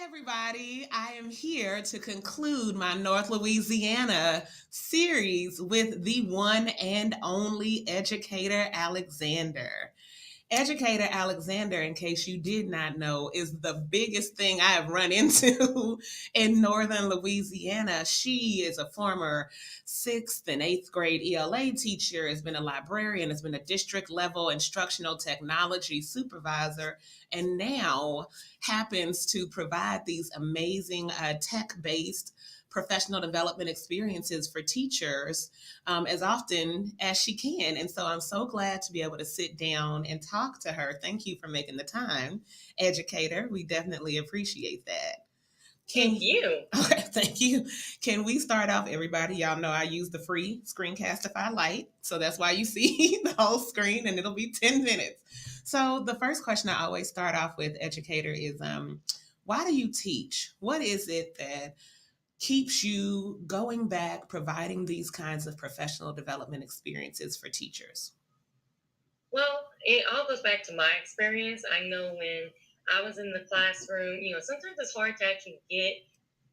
Everybody. I am here to conclude my North Louisiana series with the one and only Educator Alexander. Educator Alexander, in case you did not know, is the biggest thing I have run into in Northern Louisiana. She is a former sixth and eighth grade ELA teacher, has been a librarian, has been a district level instructional technology supervisor, and now happens to provide these amazing tech based professional development experiences for teachers as often as she can. And so I'm so glad to be able to sit down and talk to her. Thank you for making the time, educator. We definitely appreciate that. Thank Can you. Okay, thank you. Can we start off, everybody? Y'all know I use the free Screencastify Lite, so that's why you see the whole screen, and it'll be 10 minutes. So the first question I always start off with, educator, is why do you teach? What is it that keeps you going back, providing these kinds of professional development experiences for teachers? Well, it all goes back to my experience. I know when I was in the classroom, sometimes it's hard to actually get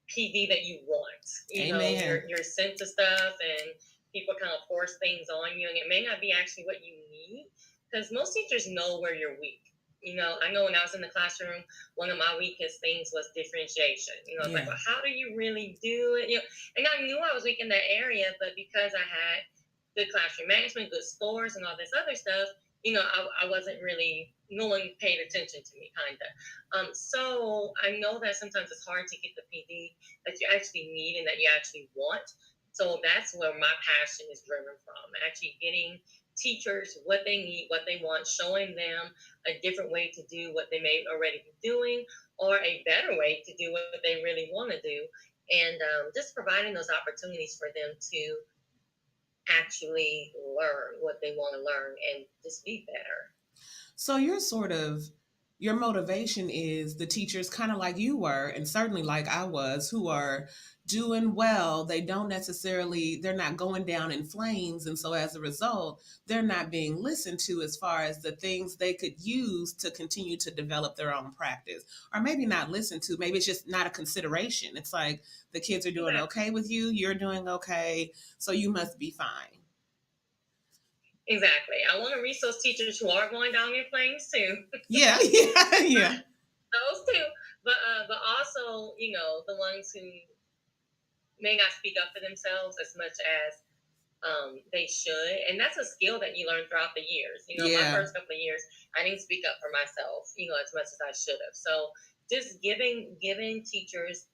PD that you want. Amen. You're sent to stuff and people kind of force things on you, and it may not be actually what you need because most teachers know where you're weak. I know when I was in the classroom, one of my weakest things was differentiation. It's like, Yeah. well, how do you really do it? And I knew I was weak in that area, but because I had good classroom management, good scores, and all this other stuff, I wasn't really, no one paid attention to me, kind of. So I know that sometimes it's hard to get the PD that you actually need and that you actually want. So that's where my passion is driven from, actually getting teachers what they need, what they want, showing them a different way to do what they may already be doing or a better way to do what they really want to do. And just providing those opportunities for them to actually learn what they want to learn and just be better. So your motivation is the teachers kind of like you were, and certainly like I was, who are doing well. They don't necessarily, they're not going down in flames. And so as a result, they're not being listened to as far as the things they could use to continue to develop their own practice. Or maybe not listened to, maybe it's just not a consideration. It's like the kids are doing Exactly. okay with you, you're doing okay, so you must be fine. Exactly. I want to reach those teachers who are going down in flames too. Yeah, yeah, yeah. Those too, but also the ones who may not speak up for themselves as much as they should, and that's a skill that you learn throughout the years. My Yeah. first couple of years, I didn't speak up for myself, as much as I should have. So just giving teachers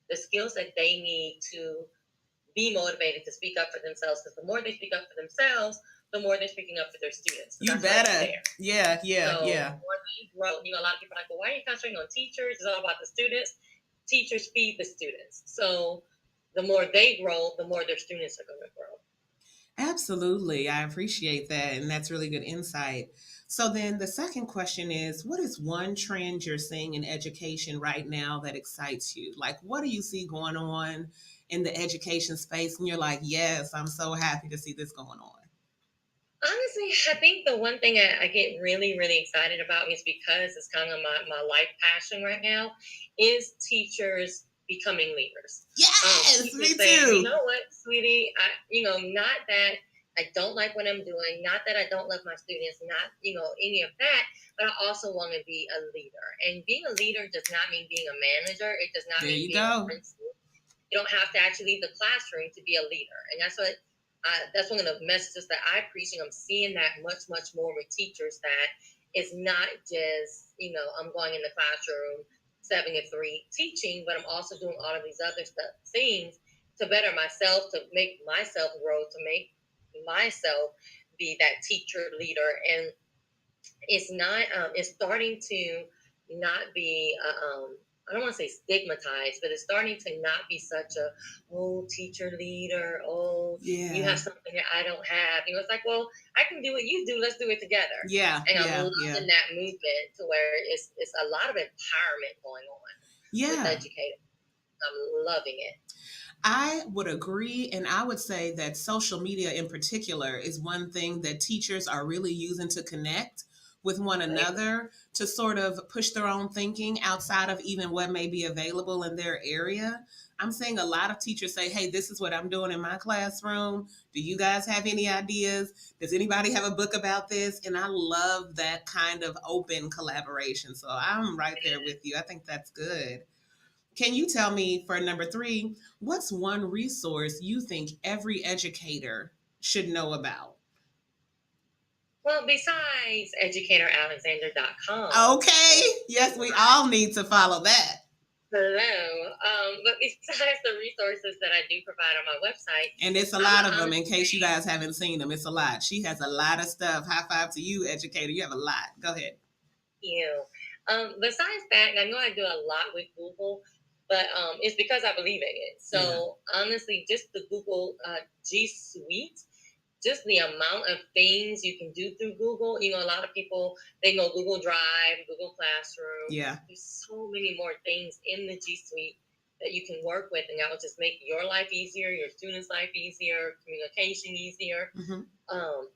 the skills that they need to be motivated to speak up for themselves, because the more they speak up for themselves, the more they're speaking up for their students. So You that's why they're better. there. Yeah, yeah, So yeah. the more they grow, a lot of people are like, well, why are you concentrating on teachers? It's all about the students. Teachers feed the students. So the more they grow, the more their students are going to grow. Absolutely. I appreciate that. And that's really good insight. So, then the second question is, what is one trend you're seeing in education right now that excites you? Like, what do you see going on in the education space? And you're like, yes, I'm so happy to see this going on. Honestly, I think the one thing I get really, really excited about is because it's kind of my life passion right now is teachers becoming leaders. Yes, Teachers me saying, you too. know what, sweetie, not that I don't like what I'm doing, not that I don't love my students, not, any of that, but I also want to be a leader. And being a leader does not mean being a manager. It does not There mean you being a go. principal. You don't have to actually leave the classroom to be a leader. And that's one of the messages that I preach, and I'm seeing that much, much more with teachers, that it's not just, I'm going in the classroom 7 to 3 teaching, but I'm also doing all of these other things to better myself, to make myself grow, to make myself be that teacher leader. And it's starting to not be I don't want to say stigmatized, but it's starting to not be such a, oh, teacher leader, oh, you have Yeah. something that I don't have. It's like, well, I can do what you do, let's do it together. Yeah. And I'm Yeah. Yeah. loving that movement to where it's a lot of empowerment going on with Yeah. educators. I'm loving it. I would agree. And I would say that social media in particular is one thing that teachers are really using to connect with one another to sort of push their own thinking outside of even what may be available in their area. I'm seeing a lot of teachers say, hey, this is what I'm doing in my classroom. Do you guys have any ideas? Does anybody have a book about this? And I love that kind of open collaboration. So I'm right there with you. I think that's good. Can you tell me, for number 3, what's one resource you think every educator should know about? Well, besides educatoralexander.com. Okay. Yes, we all need to follow that. Hello. But besides the resources that I do provide on my website, and it's a lot of them. In case you guys haven't seen them, it's a lot. She has a lot of stuff. High five to you, educator. You have a lot. Go ahead. You. Besides that, I know I do a lot with Google, but it's because I believe in it. So honestly, just the Google G Suite, just the amount of things you can do through Google. You know, a lot of people, they know Google Drive, Google Classroom. Yeah. There's so many more things in the G Suite that you can work with, and that will just make your life easier, your students' life easier, communication easier. Mm-hmm.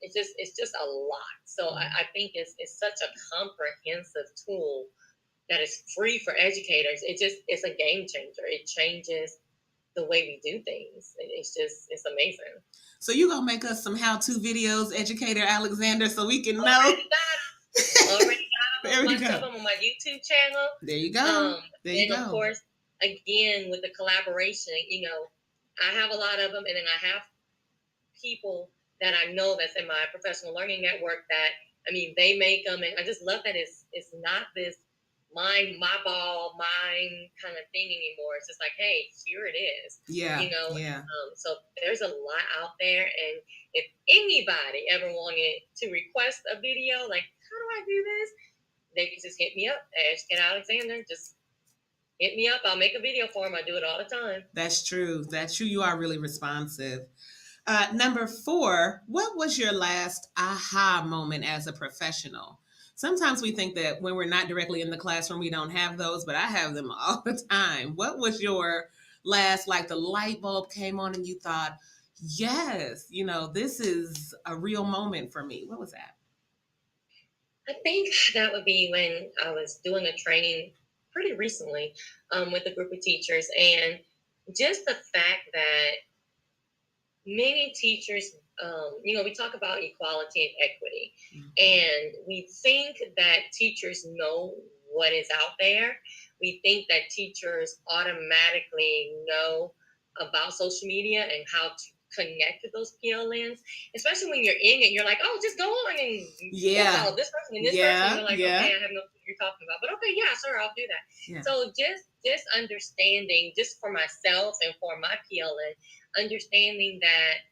It's just a lot. So I think it's such a comprehensive tool that is free for educators. It's a game changer. It changes the way we do things. It's amazing. So you gonna make us some how-to videos, Educator Alexander, so we can know. Already got them. There you go. Of them on my YouTube channel. There you go. And of course, again, with the collaboration, you know, I have a lot of them, and then I have people that I know that's in my professional learning network that, I mean, they make them, and I just love that it's not this my ball, mine kind of thing anymore. It's just like, hey, here it is. Yeah. You know? Yeah. So there's a lot out there, and if anybody ever wanted to request a video, like, how do I do this? They can just hit me up at Educator Alexander. Just hit me up. I'll make a video for them. I do it all the time. That's true. That's true. You are really responsive. Number 4, what was your last aha moment as a professional? Sometimes we think that when we're not directly in the classroom, we don't have those, but I have them all the time. What was your last, like the light bulb came on and you thought, yes, you know, this is a real moment for me? What was that? I think that would be when I was doing a training pretty recently with a group of teachers, and just the fact that many teachers, you know, we talk about equality and equity, and we think that teachers know what is out there. We think that teachers automatically know about social media and how to connect with those PLNs, especially when you're in it. You're like, oh, just go on and follow this person and this person. You're like, okay, I have no clue what you're talking about, but okay, yeah, sure, I'll do that. Yeah. So just understanding, just for myself and for my PLN, understanding that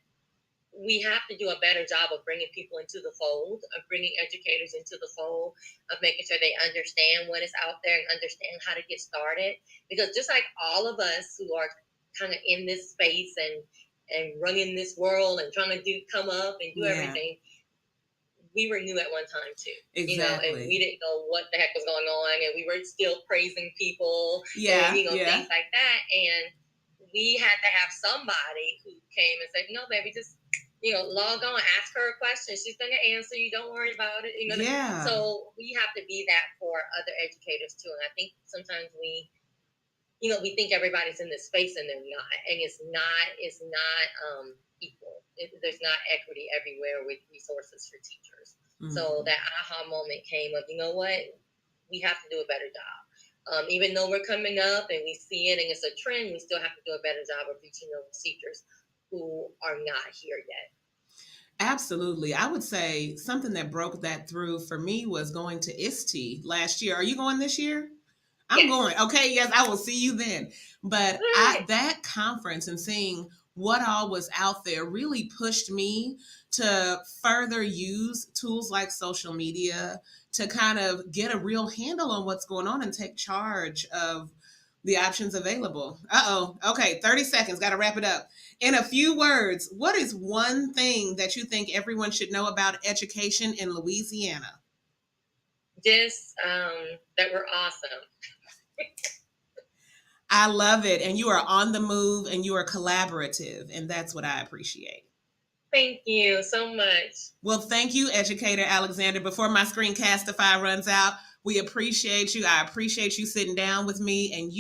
we have to do a better job of bringing people into the fold, of bringing educators into the fold, of making sure they understand what is out there and understand how to get started. Because just like all of us who are kind of in this space and running this world and trying to come up and do everything, we were new at one time too. Exactly. You know, and we didn't know what the heck was going on, and we were still praising people. Yeah. And, you know, things like that. And we had to have somebody who came and said, no, baby, just, you know, log on, ask her a question. She's going to answer you. Don't worry about it. You know. Yeah. So we have to be that for other educators too. And I think sometimes we think everybody's in this space and they're not. And it's not equal. There's not equity everywhere with resources for teachers. Mm-hmm. So that aha moment came of, you know what, we have to do a better job. Even though we're coming up and we see it and it's a trend, we still have to do a better job of reaching those teachers who are not here yet. Absolutely. I would say something that broke that through for me was going to ISTE last year. Are you going this year? I'm going. Okay, yes, I will see you then. But that conference and seeing what all was out there really pushed me to further use tools like social media to kind of get a real handle on what's going on and take charge of the options available. Okay, 30 seconds, got to wrap it up. In a few words, what is one thing that you think everyone should know about education in Louisiana? Just that we're awesome. I love it. And you are on the move and you are collaborative. And that's what I appreciate. Thank you so much. Well, thank you, Educator Alexander. Before my Screencastify runs out, we appreciate you. I appreciate you sitting down with me and